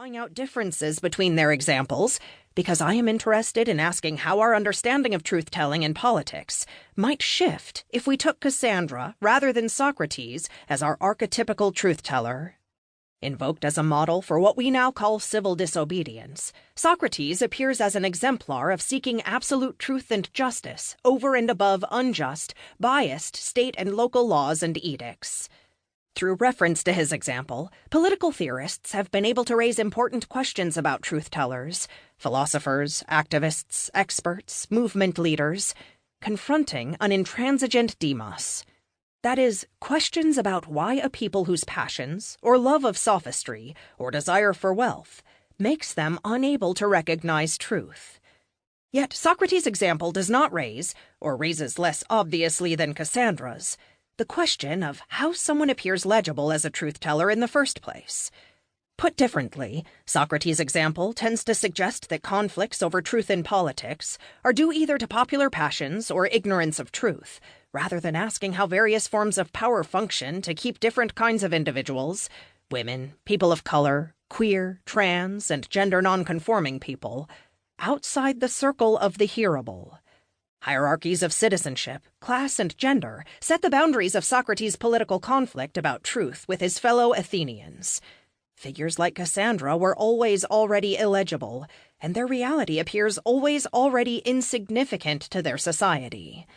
drawing out differences between their examples because I am interested in asking how our understanding of truth-telling in politics might shift if we took Cassandra, rather than Socrates, as our archetypical truth-teller. Invoked as a model for what we now call civil disobedience, Socrates appears as an exemplar of seeking absolute truth and justice over and above unjust, biased state and local laws and edicts. Through reference to his example, political theorists have been able to raise important questions about truth-tellers, philosophers, activists, experts, movement leaders, confronting an intransigent demos. That is, questions about why a people whose passions, or love of sophistry, or desire for wealth, makes them unable to recognize truth. Yet Socrates' example does not raise, or raises less obviously than Cassandra's, the question of how someone appears legible as a truth-teller in the first place. Put differently, Socrates' example tends to suggest that conflicts over truth in politics are due either to popular passions or ignorance of truth, rather than asking how various forms of power function to keep different kinds of individuals, women, people of color, queer, trans, and gender non-conforming people, outside the circle of the hearable. Hierarchies of citizenship, class, and gender set the boundaries of Socrates' political conflict about truth with his fellow Athenians. Figures like Cassandra were always already illegible, and their reality appears always already insignificant to their society.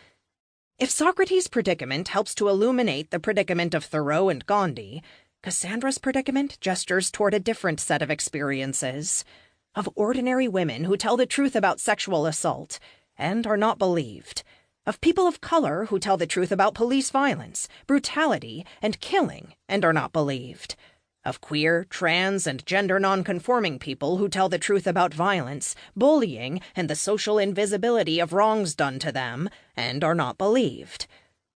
If Socrates' predicament helps to illuminate the predicament of Thoreau and Gandhi, Cassandra's predicament gestures toward a different set of experiences, of ordinary women who tell the truth about sexual assault and are not believed, of people of color who tell the truth about police violence, brutality, and killing and are not believed, of queer, trans, and gender non-conforming people who tell the truth about violence, bullying, and the social invisibility of wrongs done to them and are not believed,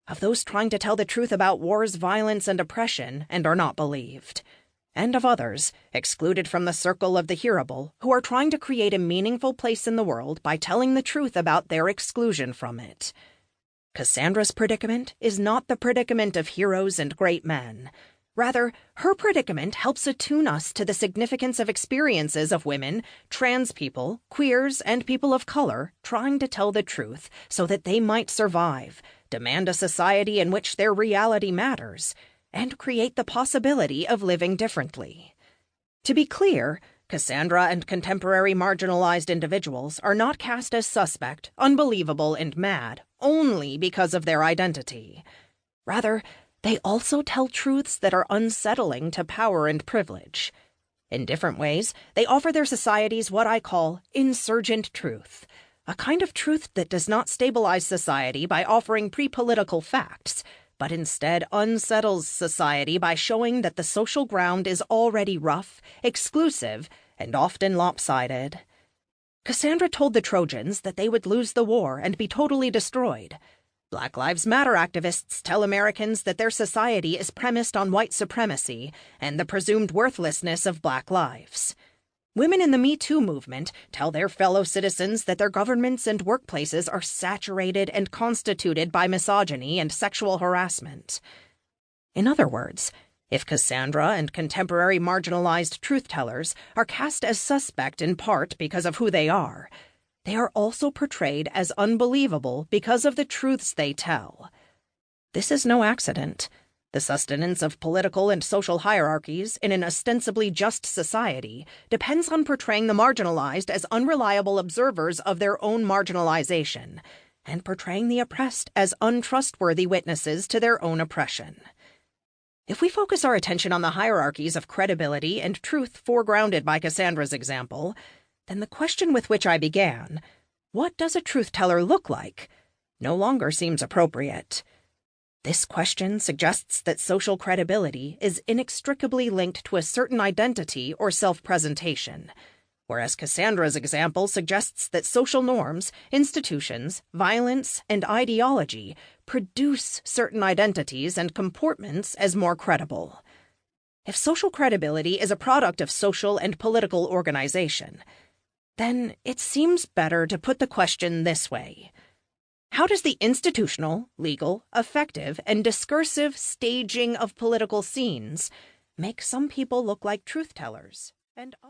of those trying to tell the truth about wars, violence, and oppression and are not believed, and of others, excluded from the circle of the hearable, who are trying to create a meaningful place in the world by telling the truth about their exclusion from it. Cassandra's predicament is not the predicament of heroes and great men. Rather, her predicament helps attune us to the significance of experiences of women, trans people, queers, and people of color trying to tell the truth so that they might survive, demand a society in which their reality matters, and create the possibility of living differently. To be clear, Cassandra and contemporary marginalized individuals are not cast as suspect, unbelievable, and mad only because of their identity. Rather, they also tell truths that are unsettling to power and privilege. In different ways, they offer their societies what I call insurgent truth, a kind of truth that does not stabilize society by offering pre-political facts, but instead unsettles society by showing that the social ground is already rough, exclusive, and often lopsided. Cassandra told the Trojans that they would lose the war and be totally destroyed. Black Lives Matter activists tell Americans that their society is premised on white supremacy and the presumed worthlessness of black lives. Women in the Me Too movement tell their fellow citizens that their governments and workplaces are saturated and constituted by misogyny and sexual harassment. In other words, if Cassandra and contemporary marginalized truth-tellers are cast as suspect in part because of who they are also portrayed as unbelievable because of the truths they tell. This is no accident. The sustenance of political and social hierarchies in an ostensibly just society depends on portraying the marginalized as unreliable observers of their own marginalization, and portraying the oppressed as untrustworthy witnesses to their own oppression. If we focus our attention on the hierarchies of credibility and truth foregrounded by Cassandra's example, then the question with which I began, what does a truth-teller look like, no longer seems appropriate. This question suggests that social credibility is inextricably linked to a certain identity or self-presentation, whereas Cassandra's example suggests that social norms, institutions, violence, and ideology produce certain identities and comportments as more credible. If social credibility is a product of social and political organization, then it seems better to put the question this way. How does the institutional, legal, affective, and discursive staging of political scenes make some people look like truth-tellers and others?